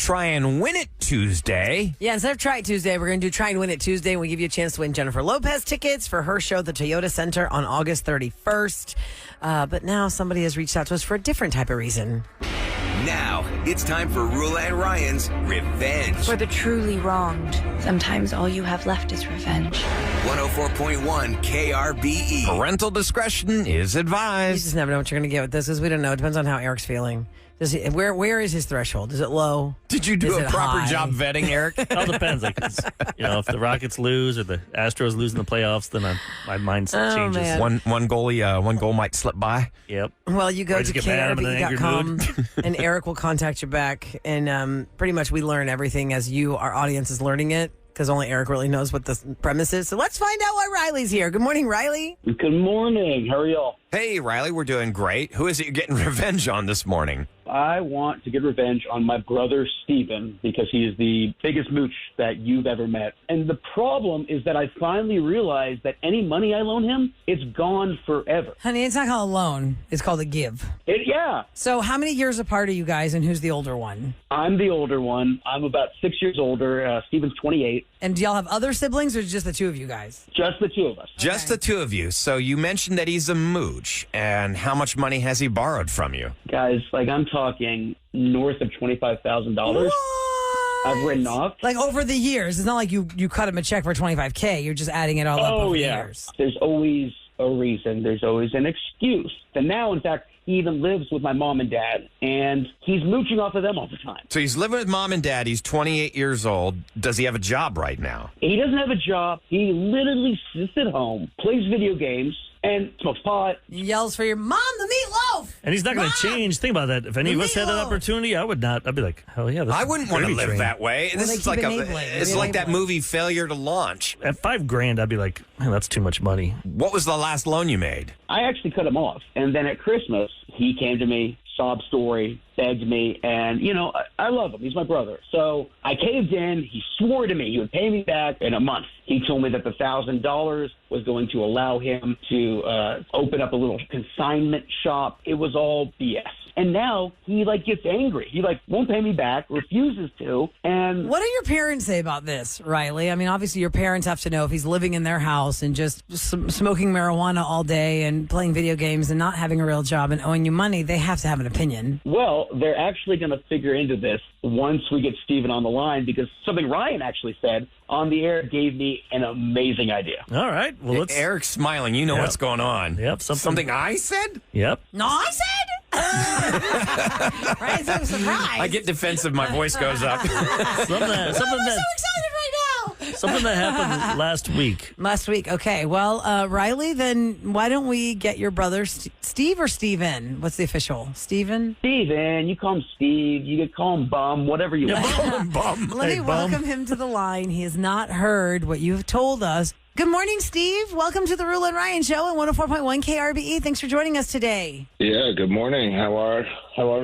Try and Win It Tuesday. Yeah, instead of Try It Tuesday, we're going to do Try and Win It Tuesday, and we give you a chance to win Jennifer Lopez tickets for her show at the Toyota Center on August 31st. But now somebody has reached out to us for a different type of reason. Now, it's time for Roula and Ryan's Revenge. For the truly wronged, sometimes all you have left is revenge. 104.1 KRBE. Parental discretion is You advised. just never know what you're going to get with this, because we don't know. It depends on how Eric's feeling. Where is his threshold? Is it low? Did you do Is a it proper high? job vetting, Eric? It all depends. Like, if the Rockets lose or the Astros lose in the playoffs, then my mindset changes. man. One goal might slip by. Yep. Well, you go Or to just get mad at him in an angry krbe.com, and Eric will contact you back. And pretty much we learn everything as our audience, is learning it, because only Eric really knows what the premise is. So let's find out why Riley's here. Good morning, Riley. Good morning. How are y'all? Hey, Riley, we're doing great. Who is it you're getting revenge on this morning? I want to get revenge on my brother, Steven, because he is the biggest mooch that you've ever met. And the problem is that I finally realized that any money I loan him, it's gone forever. Honey, it's not called a loan. It's called a give. Yeah. So how many years apart are you guys, and who's the older one? I'm the older one. I'm about 6 years older. Steven's 28. And do y'all have other siblings, or just the two of you guys? Just the two of us. Just the two of you. So you mentioned that he's a mooch. And how much money has he borrowed from you? Guys, I'm talking north of $25,000 I've written off. Like over the years. It's not like you cut him a check for $25K. You're just adding it all up over the years. There's always a reason. There's always an excuse. And now, in fact, he even lives with my mom and dad, and he's mooching off of them all the time. So he's living with mom and dad. He's 28 years old. Does he have a job right now? He doesn't have a job. He literally sits at home, plays video games, and smokes pot. Yells for your mom, the meatloaf. And he's not going to change. Think about that. If any of us had that opportunity, I would not. I'd be like, hell yeah. I wouldn't want to gravy live train. that way. Well, This they is keep like enabling. it's like that movie Failure to Launch. At $5,000, I'd be like, man, that's too much money. What was the last loan you made? I actually cut him off. And then at Christmas, he came to me, sob story, begged me, and, I love him. He's my brother. So I caved in. He swore to me he would pay me back in a month. He told me that the $1,000 was going to allow him to open up a little consignment shop. It was all BS. And now he gets angry. He won't pay me back, refuses to. And what do your parents say about this, Riley? I mean, obviously your parents have to know if he's living in their house and just smoking marijuana all day and playing video games and not having a real job and owing you money. They have to have an opinion. Well, they're actually going to figure into this once we get Steven on the line, because something Ryan actually said on the air gave me an amazing idea. All right. Well, let's. Eric's smiling. You know what's going on. Yep. Something I said? Yep. No, I said? Ryan's so surprised. I get defensive. My voice goes up. Something I'm so excited right now. Something that happened last week. Last week. Okay. Well, Riley, then why don't we get your brother, Steve or Steven? What's the official? Steven? Steven, you call him Steve. You could call him Bum, whatever you want. Bum. Let me Hey, Bum. welcome him to the line. He has not heard what you've told us. Good morning, Steve. Welcome to the Roula and Ryan Show at 104.1 KRBE. Thanks for joining us today. Yeah, good morning. How are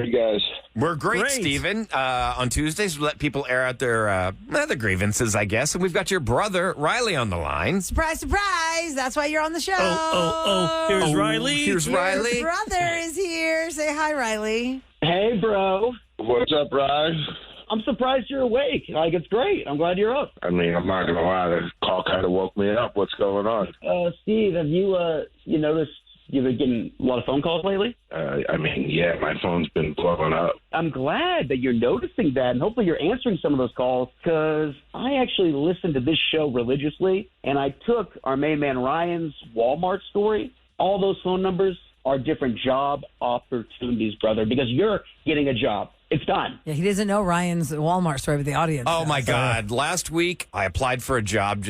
you guys? We're great, Great. Steven. On Tuesdays, we let people air out their grievances, I guess. And we've got your brother, Riley, on the line. Surprise, surprise. That's why you're on the show. Here's Riley. Here's Riley. Your brother is here. Say hi, Riley. Hey, bro. What's up, Raj? I'm surprised you're awake. It's great. I'm glad you're up. I mean, I'm not going to lie. The call kind of woke me up. What's going on? Steve, have you noticed you've been getting a lot of phone calls lately? Yeah, my phone's been blowing up. I'm glad that you're noticing that, and hopefully you're answering some of those calls, because I actually listened to this show religiously, and I took our main man Ryan's Walmart story. All those phone numbers are different job opportunities, brother, because you're getting a job. It's done. Yeah, he doesn't know Ryan's Walmart story with the audience. Oh, my God. Last week, I applied for a job.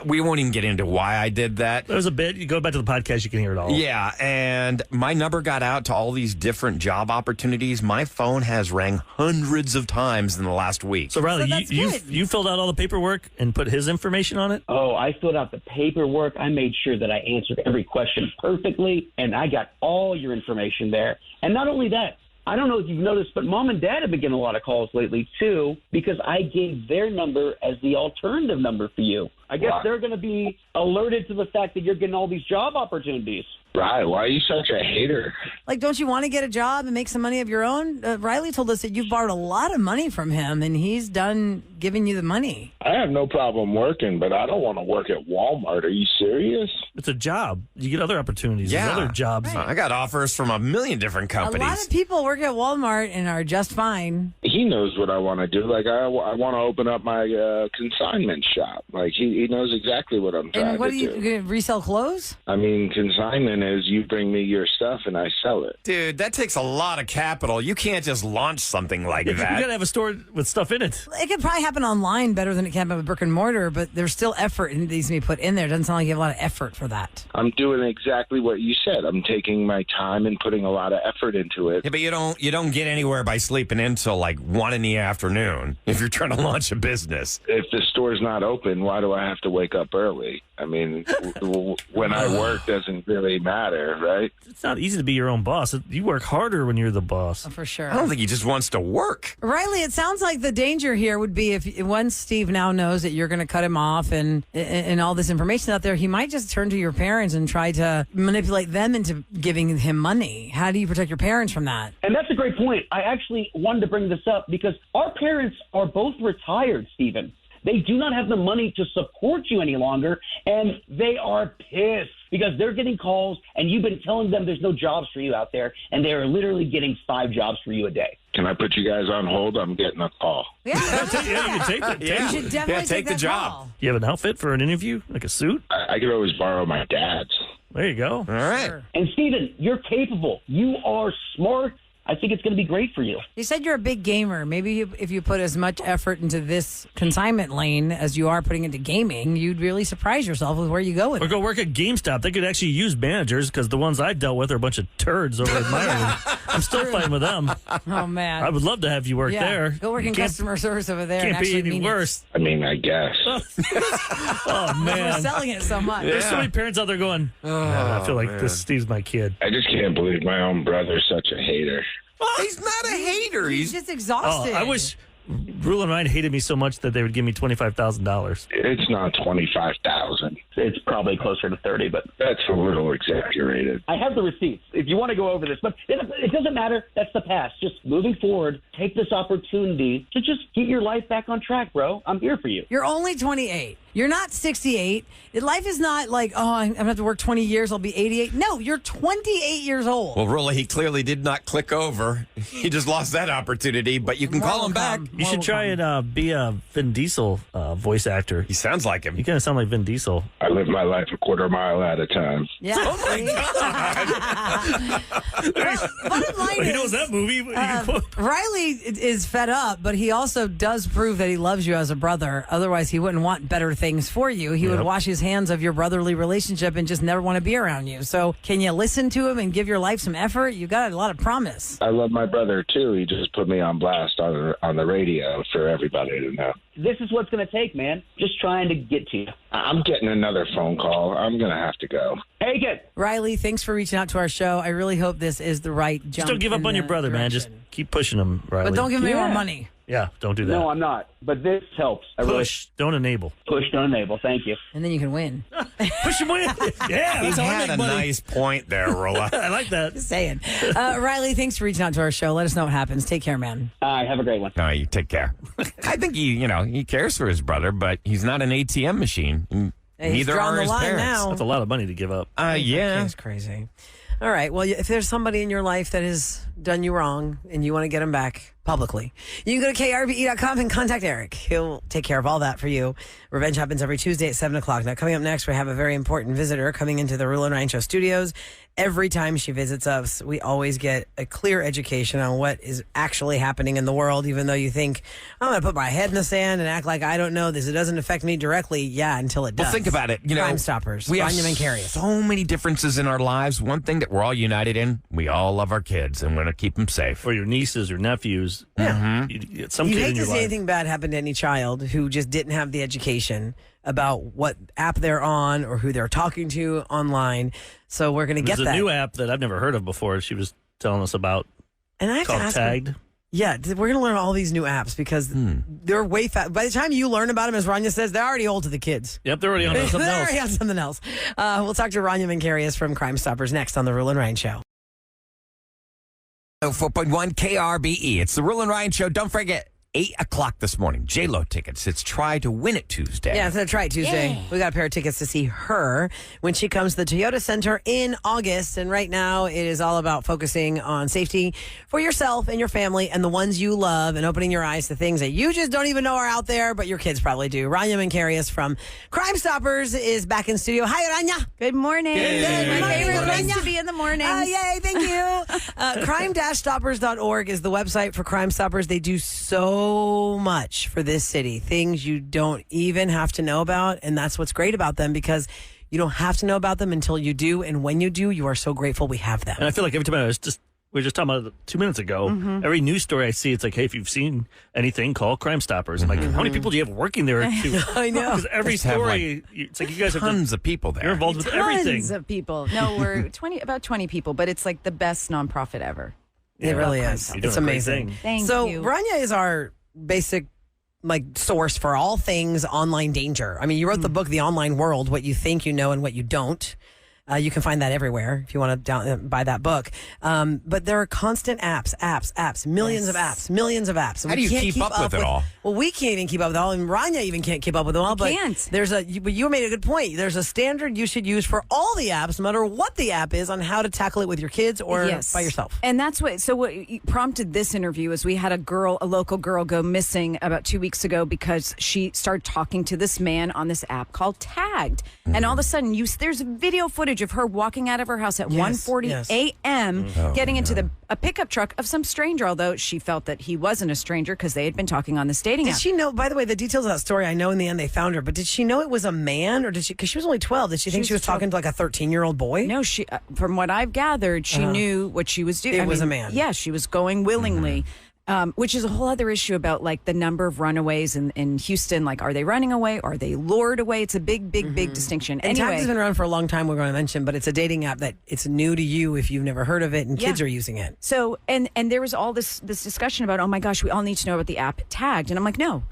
We won't even get into why I did that. There's a bit. You go back to the podcast, you can hear it all. Yeah, and my number got out to all these different job opportunities. My phone has rang hundreds of times in the last week. So, Riley, So that's you good. you filled out all the paperwork and put his information on it? Oh, I filled out the paperwork. I made sure that I answered every question perfectly, and I got all your information there. And not only that, I don't know if you've noticed, but Mom and Dad have been getting a lot of calls lately, too, because I gave their number as the alternative number for you. I guess Why? they're going to be alerted to the fact that you're getting all these job opportunities. Right. Why are you such a hater? Like, don't you want to get a job and make some money of your own? Riley told us that you've borrowed a lot of money from him, and he's done giving you the money. I have no problem working, but I don't want to work at Walmart. Are you serious? It's a job. You get other opportunities. Yeah. There's other jobs. I got offers from a million different A companies. lot of people work at Walmart and are just fine. He knows what I want to do. Like, I want to open up my consignment shop. Like, he knows exactly what I'm trying And what to do you do. gonna resell clothes? I mean, consignment is you bring me your stuff and I sell it. Dude, that takes a lot of capital. You can't just launch something like You got that. to have a store with stuff in it. It could probably happen online better than it can happen with brick and mortar, but there's still effort that needs to be put in there. It doesn't sound like you have a lot of effort for that. I'm doing exactly what you said. I'm taking my time and putting a lot of effort into it. Yeah, but you don't get anywhere by sleeping in till like 1 in the afternoon if you're trying to launch a business. If the store's not open, why do I have to wake up early? I mean, when I work doesn't really matter, right? It's not easy to be your own boss. You work harder when you're the boss. For sure. I don't think he just wants to work. Riley, it sounds like the danger here would be if once Steve now knows that you're going to cut him off and all this information out there, he might just turn to your parents and try to manipulate them into giving him money. How do you protect your parents from that? And that's a great point. I actually wanted to bring this up because our parents are both retired, Stephen. They do not have the money to support you any longer, and they are pissed because they're getting calls, and you've been telling them there's no jobs for you out there, and they are literally getting 5 jobs for you a day. Can I put you guys on hold? I'm getting a call. Yeah, Yeah, you can take it. Yeah. you should definitely take the that job. call. You have an outfit for an interview, like a suit? I could always borrow my dad's. There you go. All right. And, Stephen, you're capable. You are smart. I think it's going to be great for you. You said you're a big gamer. Maybe if you put as much effort into this consignment lane as you are putting into gaming, you'd really surprise yourself with where you go with Or it. go work at GameStop. They could actually use managers because the ones I've dealt with are a bunch of turds over at my room. I'm still fighting with them. Oh, man. I would love to have you work there. Go work You in can't- customer service over there. Can't and be actually any mean it. worse. I mean, I guess. Oh, We're man. selling it so much. There's so many parents out there going, "Man, I feel like this Steve's my kid." I just can't believe my own brother's such a hater. He's not a hater. He's He's just exhausted. I wish Roula and Ryan hated me so much that they would give me $25,000. It's not 25,000. It's probably closer to 30, but That's a little exaggerated. I have the receipts if you want to go over this. But it doesn't matter. That's the past. Just moving forward, take this opportunity to just get your life back on track, bro. I'm here for you. You're only 28. You're not 68. Life is not like, oh, I'm going to have to work 20 years. I'll be 88. No, you're 28 years old. well, Rolla, he clearly did not click over. He just lost that opportunity, but you can More call will him back. come. You More should will try come. and be a Vin Diesel voice actor. He sounds like him. You kind of sound like Vin Diesel. I live my life a quarter mile at a time. Yeah. Oh, my Well, bottom line He is, knows that movie. You can quote. Riley is fed up, but he also does prove that he loves you as a brother. Otherwise, he wouldn't want better things for you. He would Yep. wash his hands of your brotherly relationship and just never want to be around you. So can you listen to him and give your life some effort? You've got a lot of promise. I love my brother, too. He just put me on blast on the radio for everybody to know. This is what's going to take, man. Just trying to get to you. I'm getting another phone call. I'm going to have to go. Hey, good. Riley, thanks for reaching out to our show. I really hope this is the right jump. Just don't give up in on your the brother, man. Just direction. keep pushing him, Riley. But don't give me more Yeah. money. Yeah, don't do that. No, I'm not. But this helps. I really Push, don't enable. push, don't enable. Thank you. And then you can win. Push him in. Yeah, He that's how I had make a money. nice point there, Rolla. I like that. Just saying. Riley, thanks for reaching out to our show. Let us know what happens. Take care, man. All right, have a great one. No, you take care. I think he cares for his brother, but he's not an ATM machine. Hey, he's Neither drawing are the his line parents. now. That's a lot of money to give up. Yeah. That's crazy. All right. Well, if there's somebody in your life that has done you wrong and you want to get them back publicly, you can go to krbe.com and contact Eric. He'll take care of all that for you. Revenge happens every Tuesday at 7 o'clock. Now, coming up next, we have a very important visitor coming into the Roula and Ryan Show studios. Every time she visits us, we always get a clear education on what is actually happening in the world, even though you think, I'm going to put my head in the sand and act like I don't know this. It doesn't affect me directly. Yeah, until it does. Well, think about it. Crime Stoppers. We have Rania Mankarious. so many differences in our lives. One thing that we're all united in, we all love our kids and want to keep them safe. Or your nieces or nephews. Yeah. Some You kid hate in to your see life. anything bad happen to any child who just didn't have the education about what app they're on or who they're talking to online. So we're going to get There's that. a new app that I've never heard of before. She was telling us about And I have to called ask her, Tagged. Yeah, we're going to learn all these new apps because they're way fast. By the time you learn about them, as Rania says, they're already old to the kids. Yep, they're already on something They're else. already on something else. We'll talk to Rania Mankarious from Crime Stoppers next on the Roula and Ryan Show. 4.1 KRBE. It's the Roula and Ryan Show. Don't forget, 8 o'clock this morning. J-Lo tickets. It's Try to Win It Tuesday. Yeah, it's a Try It Tuesday. We got a pair of tickets to see her when she comes to the Toyota Center in August. And right now, it is all about focusing on safety for yourself and your family and the ones you love and opening your eyes to things that you just don't even know are out there, but your kids probably do. Rania Mankarious from Crime Stoppers is back in studio. Hi, Rania. Good morning. Good My favorite morning. place to be in the morning. Yay, thank you. Crime-stoppers.org is the website for Crime Stoppers. They do so much for this city, things you don't even have to know about. And that's what's great about them because you don't have to know about them until you do. And when you do, you are so grateful we have them. And I feel like every time we were just talking about it 2 minutes ago, every news story I see, it's like, hey, if you've seen anything, call Crime Stoppers. I'm like, how many people do you have working there? I know. Because every Just have, story, it's like you guys have tons of people there. You're involved with everything. Tons of people. No, we're about 20 people, but it's like the best nonprofit ever. It really is. You're doing It's a great amazing. thing. Thank So you. Rania is our basic source for all things online danger. I mean, you wrote the book, The Online World, What You Think You Know and What You Don't. You can find that everywhere if you want to buy that book. But there are constant apps, millions of apps. How do you keep up with it all? Well, we can't even keep up with it all, and Rania even can't keep up with it all. But can't. but you made a good point. There's a standard you should use for all the apps, no matter what the app is, on how to tackle it with your kids or by yourself. And that's what prompted this interview is we had a local girl go missing about 2 weeks ago because she started talking to this man on this app called Tagged. And all of a sudden there's video footage of her walking out of her house at 1:40 a.m. getting into a pickup truck of some stranger, although she felt that he wasn't a stranger because they had been talking on this dating Did app. she know, by the way, the details of that story, I know in the end they found her, but did she know it was a man or did she, because she was only 12, did she think she was talking to like a 13-year-old boy? No, she. From what I've gathered, she knew what she was doing. It was a man. Yeah, she was going willingly. Which is a whole other issue about like the number of runaways in Houston. Like, are they running away? Are they lured away? It's a big distinction. And Tagged Anyway, has been around for a long time, we're going to mention, but it's a dating app that it's new to you if you've never heard of it, and kids are using it. so and there was all this discussion about, oh my gosh, we all need to know about the app Tagged, and I'm like, no.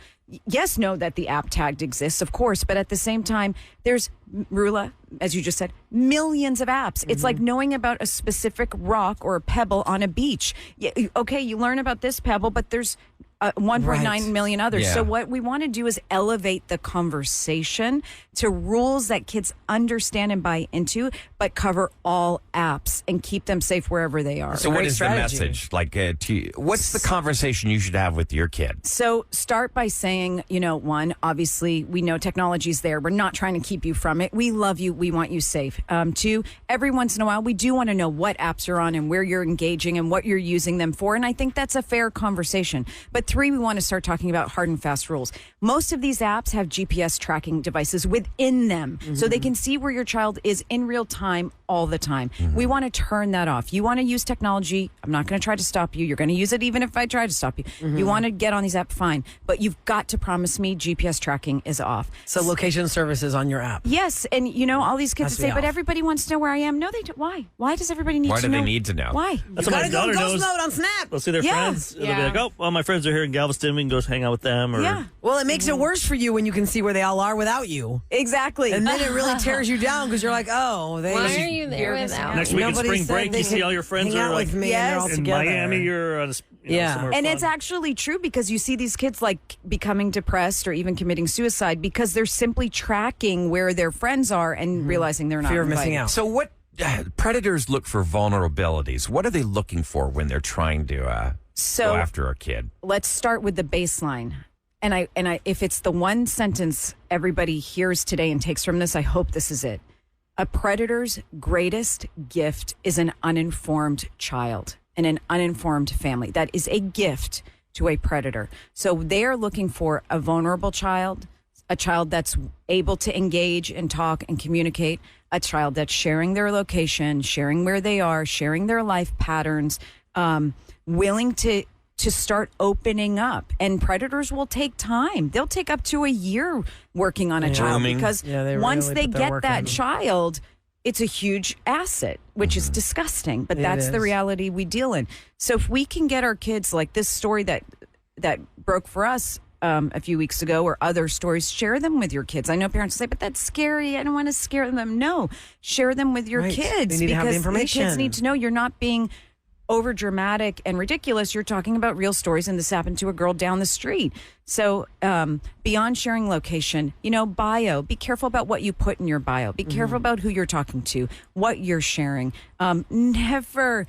Yes, know that the app Tagged exists, of course, but at the same time, there's Roula, as you just said, millions of apps. It's like knowing about a specific rock or a pebble on a beach. Okay, you learn about this pebble, but there's 1.9 million others. Yeah. So what we want to do is elevate the conversation to rules that kids understand and buy into, but cover all apps and keep them safe wherever they are. So what great is strategy. the message? What's the conversation you should have with your kid? So start by saying, one, obviously we know technology's there. We're not trying to keep you from it. We love you. We want you safe. Two, every once in a while, we do want to know what apps you're on and where you're engaging and what you're using them for. And I think that's a fair conversation. But three, we want to start talking about hard and fast rules. Most of these apps have GPS tracking devices within them, so they can see where your child is in real time all the time. We want to turn that off. You want to use technology. I'm not going to try to stop you. You're going to use it even if I try to stop you. You want to get on these apps, fine. But you've got to promise me GPS tracking is off. So location services on your app. Yes, and all these kids Has to say, be but off. everybody wants to know where I am. No, they don't. Why? Why does everybody need Why to do know? they need to know? Why? That's You what my gotta go daughter ghost knows. mode on Snap. They'll see their Yeah. friends. They'll be like, oh, well, my friends are here in Galveston. We can go hang out with them. Or, Yeah, Well, it makes it worse for you when you can see where they all are without you. exactly. And then it really tears you down because you're like, oh, Why are you there without Next me? week in Nobody spring said break, they you see could all your friends hang are out like with me and they're all Yes. in together. Miami. You're on Yeah. somewhere And fun. it's actually true because you see these kids like becoming depressed or even committing suicide because they're simply tracking where their friends are and realizing they're not Fear of missing invited. out. So what predators look for vulnerabilities? What are they looking for when they're trying to go So after a kid? let's start with the baseline. And I if it's the one sentence everybody hears today and takes from this, I hope this is it. A predator's greatest gift is an uninformed child and an uninformed family. That is a gift to a predator. So they are looking for a vulnerable child, a child that's able to engage and talk and communicate, a child that's sharing their location, sharing where they are, sharing their life patterns, willing to start opening up. And predators will take time. They'll take up to a year working on a child Grooming. because Yeah, they once really they put their get work that in. child, it's a huge asset, which is disgusting, but that's the reality we deal in. So if we can get our kids, like this story that broke for us a few weeks ago, or other stories, share them with your kids. I know parents say, but that's scary. I don't want to scare them. No, share them with your kids. They need to have the information. The kids need to know you're not being over dramatic and ridiculous. You're talking about real stories, and this happened to a girl down the street. So beyond sharing location, bio, be careful about what you put in your bio. Be careful about who you're talking to, what you're sharing. Never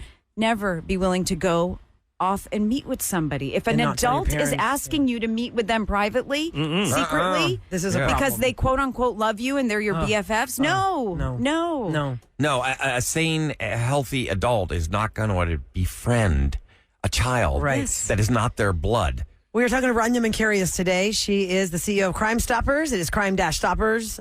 be willing to go off and meet with somebody. If an adult is asking you to meet with them privately, secretly, this is a problem. Because they quote unquote love you and they're your BFFs. No. A sane, healthy adult is not going to befriend a child that is not their blood. We are talking to Rania Mankarious today. She is the CEO of Crime Stoppers. It is crime-stoppers.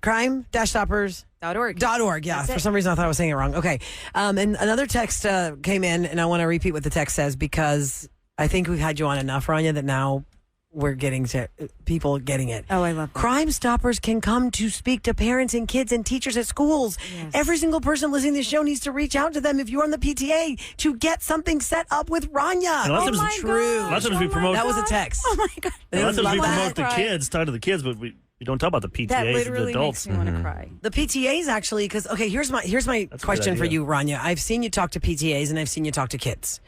crime-stoppers.org. Yeah, for some reason I thought I was saying it wrong. Okay. And another text came in, and I want to repeat what the text says because I think we've had you on enough, Rania, that now we're getting to people getting it. Oh, I love that. Crime Stoppers can come to speak to parents and kids and teachers at schools. Yes. Every single person listening to the show needs to reach out to them if you're on the PTA to get something set up with Rania. Oh my God. Lots of times we promote. That was a text. Oh my God. Lots of times we promote the kids, talk to the kids, but we don't talk about the PTAs that and literally the adults. makes me want to cry. The PTAs actually, because here's my question for you, Rania. I've seen you talk to PTAs and I've seen you talk to kids.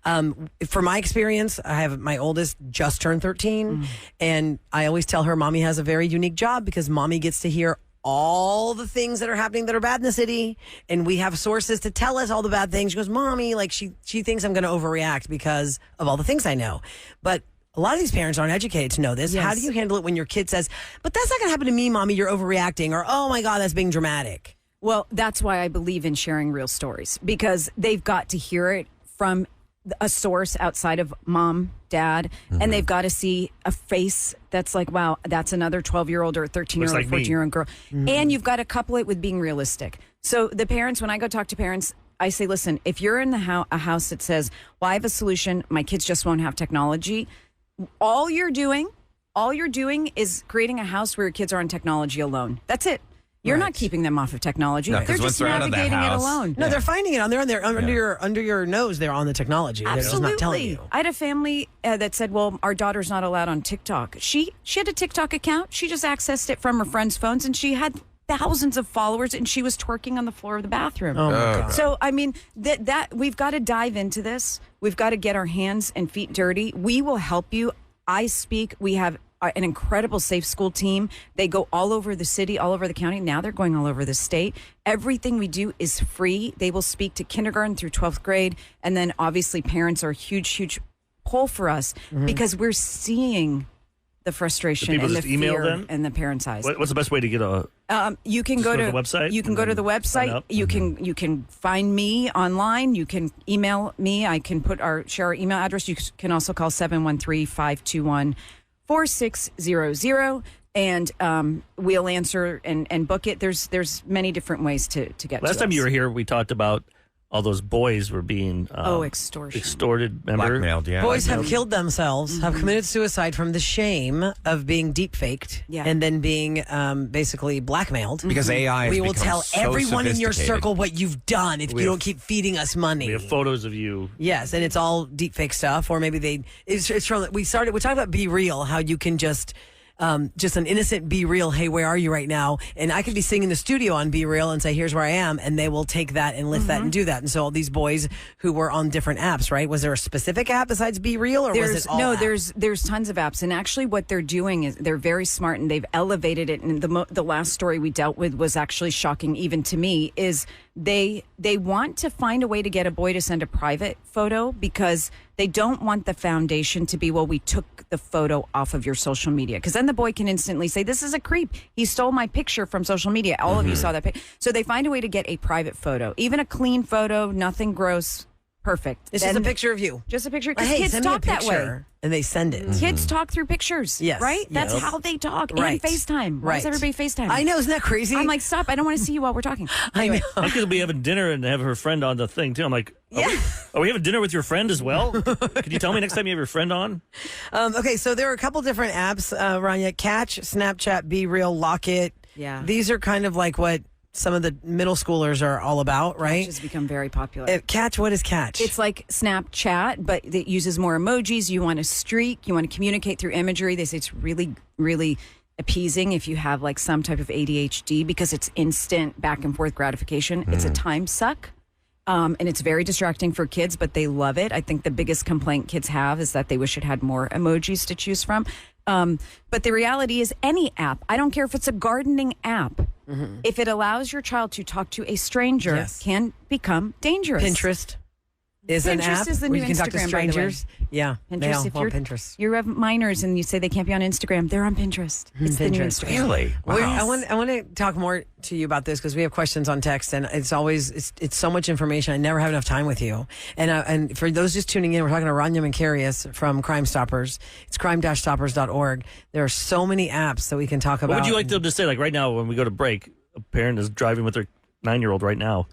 For my experience, I have my oldest just turned 13, and I always tell her mommy has a very unique job because mommy gets to hear all the things that are happening that are bad in the city, and we have sources to tell us all the bad things. She goes, mommy, like she thinks I'm going to overreact because of all the things I know. But a lot of these parents aren't educated to know this. Yes. How do you handle it when your kid says, but that's not going to happen to me, mommy, you're overreacting, or oh my God, that's being dramatic? Well, that's why I believe in sharing real stories, because they've got to hear it from a source outside of mom, dad, and they've got to see a face that's like, wow, that's another 12-year-old or a 13-year-old or 14-year-old girl. And you've got to couple it with being realistic. So the parents, when I go talk to parents, I say, listen, if you're in a house that says, well, I have a solution, my kids just won't have technology, all you're doing is creating a house where your kids are on technology alone. That's it. You're not keeping them off of technology. No, they're just navigating it alone. No, they're finding it under your nose. They're on the technology. Absolutely. They're just not telling you. I had a family that said, well, our daughter's not allowed on TikTok. She had a TikTok account. She just accessed it from her friends' phones, and she had thousands of followers, and she was twerking on the floor of the bathroom. Oh, my God. So, I mean, that we've got to dive into this. We've got to get our hands and feet dirty. We will help you. We have an incredible safe school team. They go all over the city, all over the county. Now they're going all over the state. Everything we do is free. They will speak to kindergarten through 12th grade. And then obviously parents are a huge, huge pull for us because we're seeing the frustration and the fear in the parents' eyes. What's the best way to get you can go to the website. You can go to the website. You can find me online. You can email me. I can share our email address. You can also call 713-521-4600, and we'll answer and book it. There's many different ways to get. Last time you were here, we talked about all those boys were being extorted, remember? Blackmailed, yeah. Boys have killed themselves, have committed suicide from the shame of being deep faked and then being basically blackmailed. Because AI has we will tell so everyone in your circle what you've done if you don't keep feeding us money. We have photos of you. Yes, and it's all deep fake stuff, or maybe it's from, we talked about Be Real, how you can just an innocent Be Real, hey, where are you right now? And I could be singing in the studio on Be Real and say, here's where I am, and they will take that and lift that and do that. And so all these boys who were on different apps, right? Was there a specific app besides Be Real, or was it all apps? There's tons of apps, and actually what they're doing is they're very smart, and they've elevated it. And the last story we dealt with was actually shocking even to me, is they want to find a way to get a boy to send a private photo because they don't want the foundation to be, well, we took the photo off of your social media. Because then the boy can instantly say, this is a creep. He stole my picture from social media. All of you saw that picture. So they find a way to get a private photo, even a clean photo, nothing gross, perfect. It's just a picture of you. Just a picture. Because Hey, kids send me a talk that way. picture. And they send it. Kids talk through pictures. Yes. Right? Yes. That's how they talk. Right. And FaceTime. Why does everybody FaceTime? I know, isn't that crazy? I'm like, stop. I don't want to see you while we're talking. Anyway. I know. I could be having dinner and have her friend on the thing, too. I'm like, are we having dinner with your friend as well? Could you tell me next time you have your friend on? Okay, so there are a couple different apps, Rania. Catch, Snapchat, Be Real, Lock It. Yeah. These are kind of like what some of the middle schoolers are all about, right? Catch has become very popular. Catch, what is Catch? It's like Snapchat, but it uses more emojis. You want to streak. You want to communicate through imagery. They say it's really, really appeasing if you have like some type of ADHD because it's instant back and forth gratification. It's a time suck. And it's very distracting for kids, but they love it. I think the biggest complaint kids have is that they wish it had more emojis to choose from. But the reality is any app, I don't care if it's a gardening app, if it allows your child to talk to a stranger, can become dangerous. Pinterest is an app is the where new you can talk to Instagram, by the way. strangers. Yeah, Pinterest. If Pinterest. you have minors and you say they can't be on Instagram, they're on Pinterest. It's the new Pinterest. Instagram. Really? Wow. I want to talk more to you about this because we have questions on text, and it's so much information. I never have enough time with you. And for those just tuning in, we're talking to Rania Mankarious from Crime Stoppers. It's crime-stoppers.org. There are so many apps that we can talk about. What would you like them to say? Like right now, when we go to break, a parent is driving with their 9-year-old right now.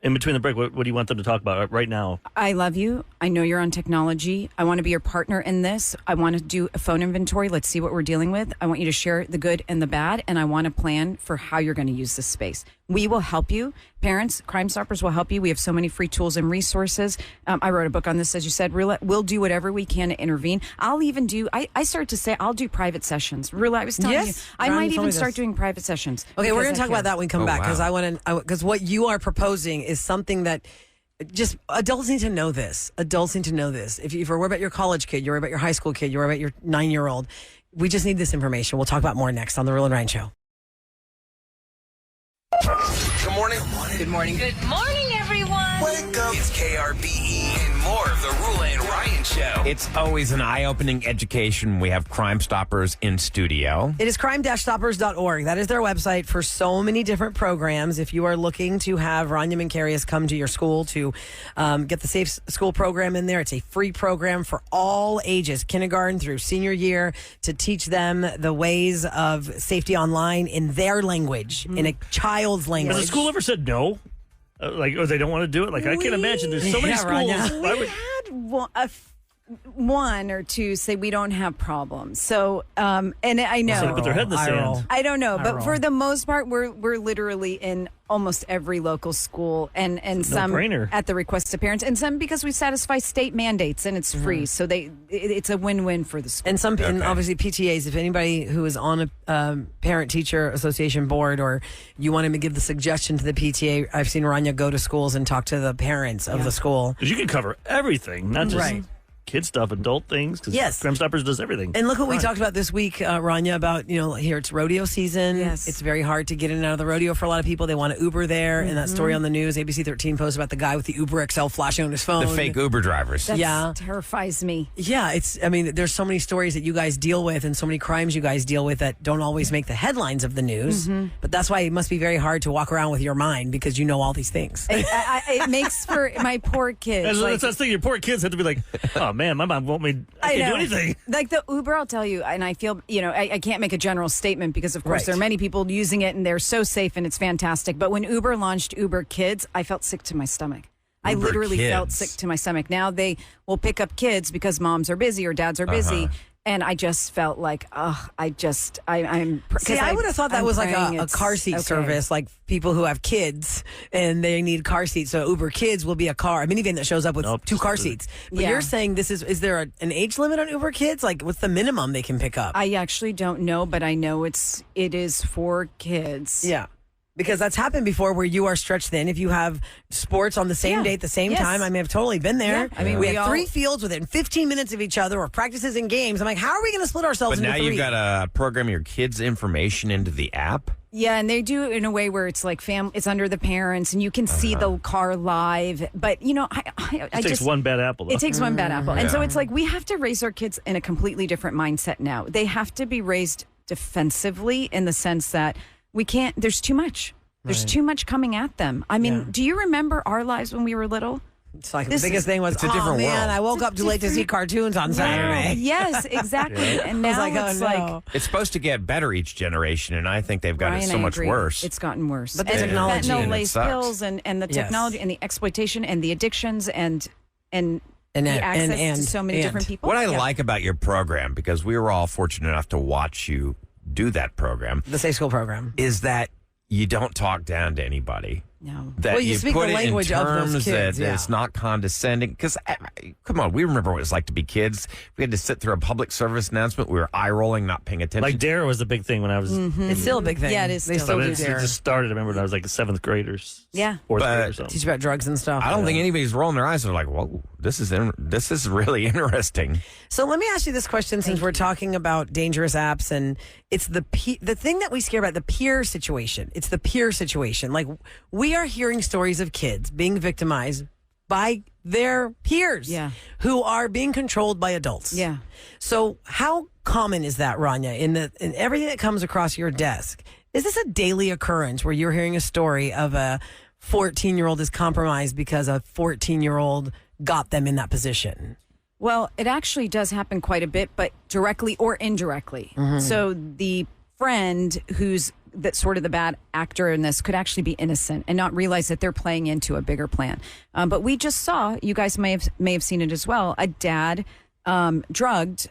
In between the break, what do you want them to talk about right now? I love you. I know you're on technology. I want to be your partner in this. I want to do a phone inventory. Let's see what we're dealing with. I want you to share the good and the bad, and I want to plan for how you're going to use this space. We will help you. Parents, Crime Stoppers will help you. We have so many free tools and resources. I wrote a book on this, as you said. Roula, we'll do whatever we can to intervene. I'll even do, I started to say, I'll do private sessions. Roula, I was telling you, I might even start doing private sessions. Okay, we're going to talk about that when we come back because because what you are proposing is something that just adults need to know this. Adults need to know this. If you're worried about your college kid, you're worried about your high school kid, you're worried about your 9-year-old, we just need this information. We'll talk about more next on the Roula and Ryan Show. Good morning. Good morning. Good morning, everyone. Wake up. It's KRBE and more of the Roula and Ryan Show. It's always an eye-opening education. We have Crime Stoppers in studio. It is crime-stoppers.org. That is their website for so many different programs. If you are looking to have Rania Mankarious come to your school to get the Safe School program in there, it's a free program for all ages, kindergarten through senior year, to teach them the ways of safety online in their language, in a child's language. Has the school ever said no? Or they don't want to do it? Like, I can't imagine. There's so many schools. We had one or two say we don't have problems. So, and I know. So, but their head in the sand. I don't know. But for the most part, we're literally in almost every local school and some at the request of parents and some because we satisfy state mandates and it's free. So it's a win-win for the school. And obviously PTAs, if anybody who is on a parent-teacher association board or you want to give the suggestion to the PTA, I've seen Rania go to schools and talk to the parents of the school. Because you can cover everything, not just kid stuff, adult things. Because Crime Stoppers does everything. And look what we talked about this week, Rania, about, here it's rodeo season. Yes. It's very hard to get in and out of the rodeo for a lot of people. They want to Uber there. And that story on the news, ABC 13 posts about the guy with the Uber XL flashing on his phone. The fake Uber drivers. That terrifies me. Yeah, there's so many stories that you guys deal with and so many crimes you guys deal with that don't always make the headlines of the news. But that's why it must be very hard to walk around with your mind because you know all these things. It makes for my poor kids. That's the thing. Your poor kids have to be like, oh man, my mom won't me. I can't do anything. Like the Uber, I'll tell you, and I feel, I can't make a general statement because, of course, there are many people using it and they're so safe and it's fantastic. But when Uber launched Uber Kids, I felt sick to my stomach. I literally felt sick to my stomach. Now they will pick up kids because moms are busy or dads are busy. And I just felt like, I'm. See, I would have thought that was like a car seat service, like people who have kids and they need car seats. So Uber Kids will be a minivan that shows up with 2 car seats. But you're saying is there an age limit on Uber Kids? Like, what's the minimum they can pick up? I actually don't know, but I know it is for kids. Yeah. Because that's happened before where you are stretched thin. If you have sports on the same day at the same time, I've totally been there. Yeah. I mean, we have 3 fields within 15 minutes of each other or practices and games. I'm like, how are we going to split ourselves into 3? But now you've got to program your kids' information into the app? Yeah, and they do it in a way where it's like it's under the parents and you can see the car live. But, it takes one bad apple, though. It takes one bad apple. And so it's like we have to raise our kids in a completely different mindset now. They have to be raised defensively in the sense that there's too much. There's too much coming at them. I mean, do you remember our lives when we were little? It's like the biggest thing was, world. I woke up too late to see cartoons on Saturday. Yes, exactly. And now it's supposed to get better each generation, and I think they've got it so much worse. It's gotten worse. But the technology. Fentanyl-laced pills and the technology and the exploitation and the addictions and the access to so many different people. What I like about your program, because we were all fortunate enough to watch you do that program. The Safe School program. Is that you don't talk down to anybody. No. That Well, you speak put the it language in of terms those kids, that yeah. it's not condescending. Because, come on, we remember what it was like to be kids. We had to sit through a public service announcement. We were eye-rolling, not paying attention. Like Dare was the big thing when I was. It's still a big thing. Yeah, it is They still still But do it dare. just started. I remember when I was like a 7th grader. Yeah. 4th grade or But- something. Teach about drugs and stuff. I don't think anybody's rolling their eyes. They're like, whoa, this is really interesting. So let me ask you this question, since we're talking about dangerous apps, and it's the thing that we scare about, the peer situation. It's the peer situation. Like, we are hearing stories of kids being victimized by their peers, who are being controlled by adults. Yeah. So how common is that, Rania, in everything that comes across your desk? Is this a daily occurrence where you're hearing a story of a 14-year-old is compromised because a 14-year-old got them in that position? Well, it actually does happen quite a bit, but directly or indirectly. So the friend that's sort of the bad actor in this could actually be innocent and not realize that they're playing into a bigger plan. But we just saw, you guys may have seen it as well, a dad drugged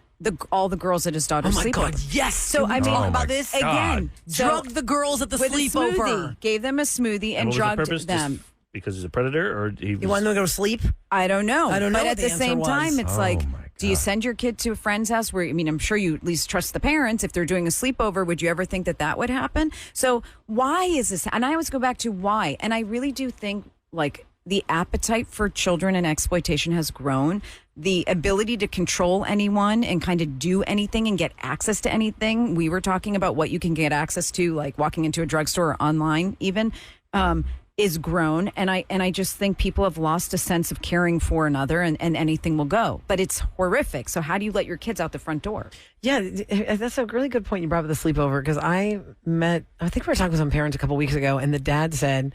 all the girls at his daughter's Oh my sleepover. God, yes. So Can we I mean, talk Oh about my this God. again, Drugged the girls at the with a sleepover. smoothie, gave them a smoothie and what was the drugged purpose? them. Just because he's a predator, or he was, You want them to go to sleep? I don't know. I don't know But what at the the answer same was. time, it's Oh like, my do you God. send your kid to a friend's house where, I mean, I'm sure you at least trust the parents. If they're doing a sleepover, would you ever think that would happen? So why is this? And I always go back to why. And I really do think, like, the appetite for children and exploitation has grown. The ability to control anyone and kind of do anything and get access to anything. We were talking about what you can get access to, like walking into a drugstore or online even, is grown. And I just think people have lost a sense of caring for another, and anything will go. But it's horrific. So how do you let your kids out the front door? Yeah, that's a really good point you brought up with the sleepover, because I think we were talking with some parents a couple weeks ago, and the dad said,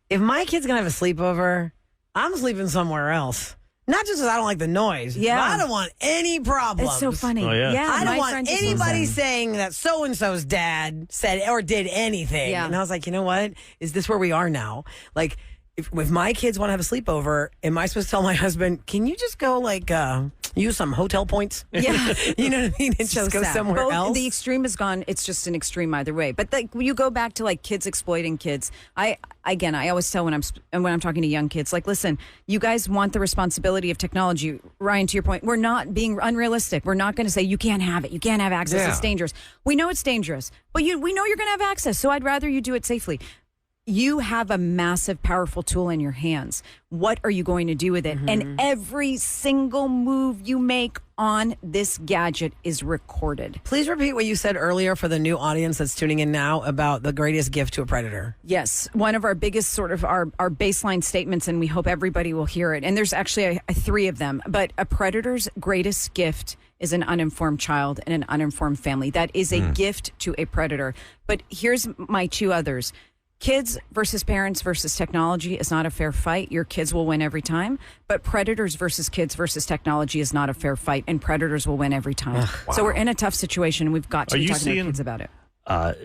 if my kid's going to have a sleepover, I'm sleeping somewhere else. Not just because I don't like the noise. Yeah. But I don't want any problems. It's so funny. Oh, yeah. I don't my want friend just anybody was saying that so-and-so's dad said or did anything. Yeah. And I was like, you know what? Is this where we are now? Like, if my kids want to have a sleepover, am I supposed to tell my husband, can you just go, like, use some hotel points? Yeah. You know what I mean? And just go sad. somewhere Both- else. The extreme is gone. It's just an extreme either way. But like, you go back to like kids exploiting kids. I always tell when I'm talking to young kids, like, listen, you guys want the responsibility of technology. Ryan, to your point, we're not being unrealistic. We're not going to say you can't have it. You can't have access. Yeah. It's dangerous. We know it's dangerous, but we know you're going to have access. So I'd rather you do it safely. You have a massive, powerful tool in your hands. What are you going to do with it? And every single move you make on this gadget is recorded. Please repeat what you said earlier for the new audience that's tuning in now about the greatest gift to a predator. Yes, one of our biggest sort of our baseline statements, and we hope everybody will hear it. And there's actually three of them. But a predator's greatest gift is an uninformed child and an uninformed family. That is a gift to a predator. But here's my two others. Kids versus parents versus technology is not a fair fight. Your kids will win every time. But predators versus kids versus technology is not a fair fight, and predators will win every time. So we're in a tough situation, and we've got to Are be you talking to seeing- our kids about it.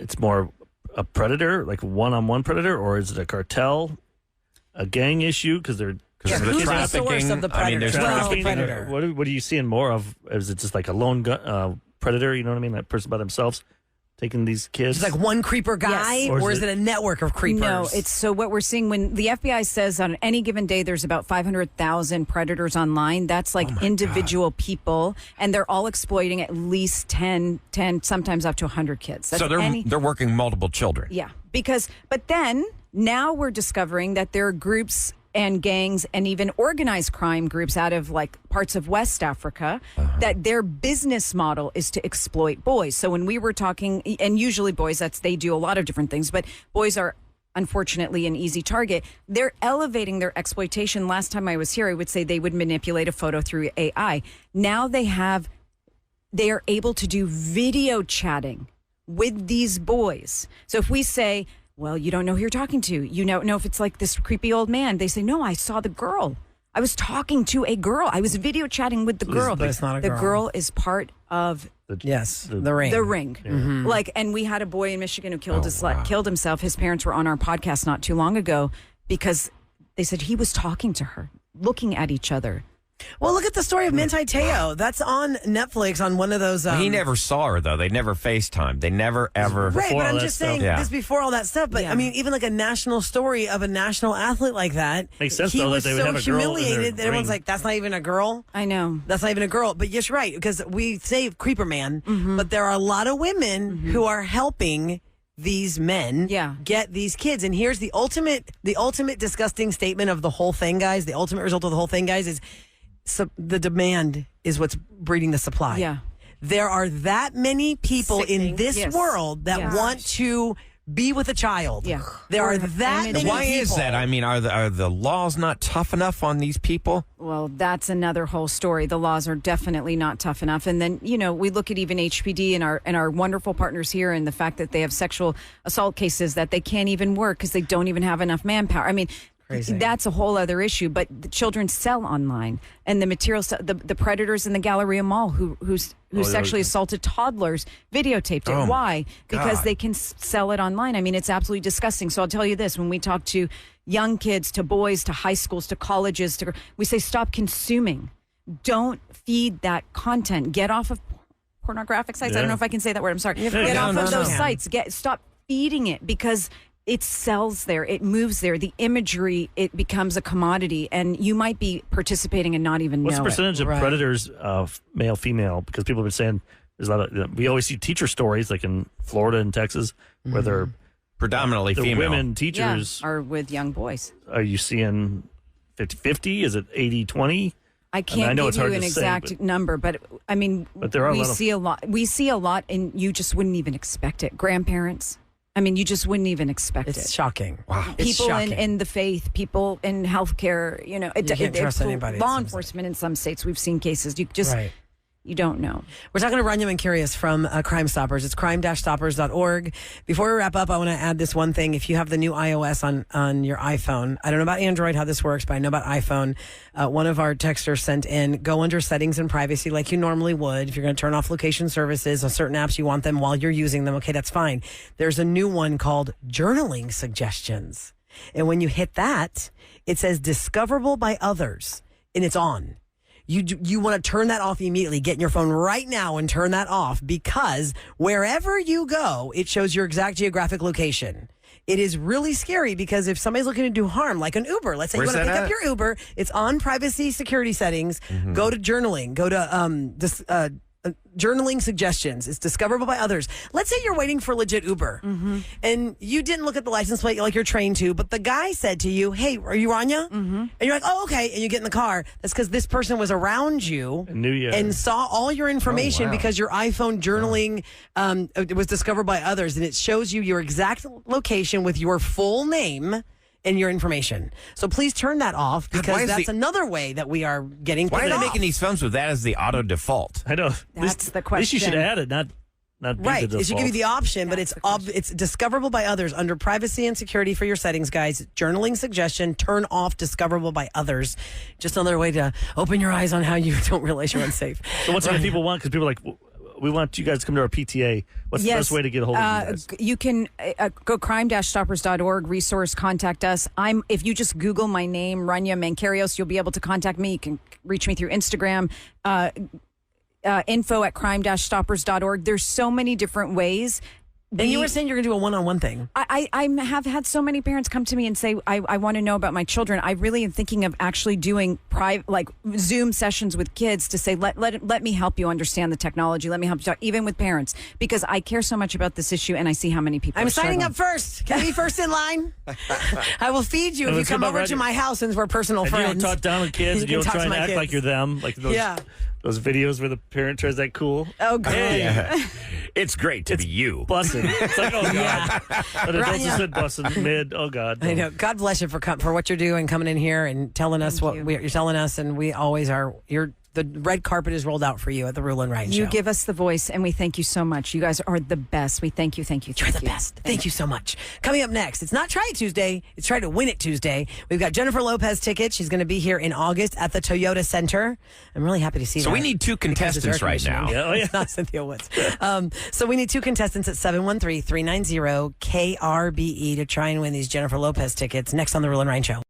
it's more a predator, like one-on-one predator, or is it a cartel, a gang issue? Because they're Yeah, who's the trafficking. source of the I mean, predator? there's Well, trafficking. predator. What are you seeing more of? Is it just like a lone predator? You know what I mean? That person by themselves taking these kids. It's like one creeper guy, Yes. or is it a network of creepers? No, it's so what we're seeing when the FBI says on any given day there's about 500,000 predators online. That's like individual people, and they're all exploiting at least 10, sometimes up to 100 kids. That's So they're working multiple children. Yeah, but then now we're discovering that there are groups and gangs and even organized crime groups out of like parts of West Africa that their business model is to exploit boys. So when we were talking, and usually boys, they do a lot of different things, but boys are unfortunately an easy target. They're elevating their exploitation. Last time I was here, I would say they would manipulate a photo through AI. Now they are able to do video chatting with these boys. So if we say, well, you don't know who you're talking to. You don't know if it's like this creepy old man. They say, no, I saw the girl. I was talking to a girl. I was video chatting with the girl. But it's not a the girl. girl is part of Yes, the ring. the ring. Like, and we had a boy in Michigan who killed himself. His parents were on our podcast not too long ago because they said he was talking to her, looking at each other Well, look at the story of Manti Te'o. That's on Netflix on one of those. He never saw her, though. They never FaceTimed. They never, ever. Right, Before but all I'm that just stuff. saying Yeah. this before all that stuff. But Yeah. I mean, even like a national story of a national athlete like that. Makes sense, he though, that was they would so have a girl in their humiliated that everyone's ring. like, that's not even a girl. I know. That's not even a girl. But yes, you're right, because we say creeper man, but there are a lot of women who are helping these men get these kids. And here's the ultimate disgusting statement of the whole thing, guys. The ultimate result of the whole thing, guys, is the demand is what's breeding the supply. Yeah. There are that many people in this Yes. world that Yes. want to be with a child. Yeah. There are Or that image. many Why is people. that? I mean, are the laws not tough enough on these people? Well, that's another whole story. The laws are definitely not tough enough. And then, we look at even HPD and our wonderful partners here and the fact that they have sexual assault cases that they can't even work because they don't even have enough manpower. I mean, Crazy. that's a whole other issue. But the children sell online, and the materials, the predators in the Galleria Mall who sexually assaulted toddlers videotaped it. Oh, Why? Because God. they can sell it online. I mean, it's absolutely disgusting. So I'll tell you this: when we talk to young kids, to boys, to high schools, to colleges, we say stop consuming. Don't feed that content. Get off of pornographic sites. I don't know if I can say that word. I'm sorry. Get off of those sites. Stop feeding it because it sells there. It moves there. The imagery, it becomes a commodity, and you might be participating and not even What's know the percentage of Right. predators, male, female? Because people have been saying there's a lot of. We always see teacher stories like in Florida and Texas where they're Predominantly the female. women Yeah, teachers. are with young boys. Are you seeing 50-50? Is it 80-20? I can't I know give it's you hard an to say, exact but- number, but I mean, But there are a we lot of- see a lot. We see a lot, and you just wouldn't even expect it. Grandparents. I mean, you just wouldn't even expect It's it. shocking. Wow. It's People shocking. in the faith, people in healthcare, you can't trust anybody, it Law seems enforcement in some states, we've seen cases. You just Right. you don't know. We're talking to Rania Mankarious from Crime Stoppers. It's crime-stoppers.org. Before we wrap up, I want to add this one thing. If you have the new iOS on your iPhone, I don't know about Android, how this works, but I know about iPhone. One of our texters sent in, go under settings and privacy like you normally would. If you're going to turn off location services on certain apps, you want them while you're using them. Okay, that's fine. There's a new one called journaling suggestions. And when you hit that, it says discoverable by others, and it's on. You want to turn that off immediately. Get in your phone right now and turn that off, because wherever you go, it shows your exact geographic location. It is really scary because if somebody's looking to do harm, like an Uber, let's say Where's you want to that pick up at? your Uber, it's on privacy security settings. Go to journaling. Go to journaling suggestions. It's discoverable by others. Let's say you're waiting for legit Uber and you didn't look at the license plate like you're trained to, but the guy said to you, hey, are you Rania? And you're like, oh, okay. And you get in the car. That's because this person was around you And knew you. and saw all your information Oh, wow. because your iPhone journaling it was discovered by others, and it shows you your exact location with your full name and your information. So please turn that off, why because is that's the- another way that we are getting Why are paid they off. making these phones with that as the auto default? I know. That's the At least you should question. add it, not be Right. the It should give you the default. option, but it's it's discoverable by others under privacy and security for your settings, guys. Journaling suggestion, turn off discoverable by others. Just another way to open your eyes on how you don't realize you're unsafe. So what's what people want? Because people are like, we want you guys to come to our PTA. What's the best way to get a hold of you guys? You can go crime-stoppers.org, resource, contact us. If you just Google my name, Rania Mankarious, you'll be able to contact me. You can reach me through Instagram, info at crime-stoppers.org. There's so many different ways. And you were saying you're going to do a one-on-one thing. I have had so many parents come to me and say, I want to know about my children. I really am thinking of actually doing like Zoom sessions with kids to say, let me help you understand the technology. Let me help you talk, even with parents, because I care so much about this issue and I see how many people I'm are signing struggling. up first. Can I be first in line? I will feed you if you let's get come about over ready. to my house since we're personal And friends. you don't talk down with kids, and You you can don't talk try to and my act kids. like you're them. Like those videos where the parent tries to act cool. Oh, God. It's great to be you. Bussing. It's like, oh, God. But adults Rania. just said bussing mid. Oh, God. I know. God bless you for what you're doing, coming in here and telling us Thank what you. you're telling us, and we always are. The red carpet is rolled out for you at the Roula and Ryan You Show. give us the voice, and we thank you so much. You guys are the best. We thank you. Thank you. You're Thank the you. best. Thank you so much. Coming up next, it's not Try It Tuesday. It's Try to Win It Tuesday. We've got Jennifer Lopez tickets. She's going to be here in August at the Toyota Center. I'm really happy to see So that. we need two because it's air contestants right now. conditioning. Yeah, oh, yeah. It's not Cynthia Woods. So we need two contestants at 713-390-KRBE to try and win these Jennifer Lopez tickets next on the Roula and Ryan Show.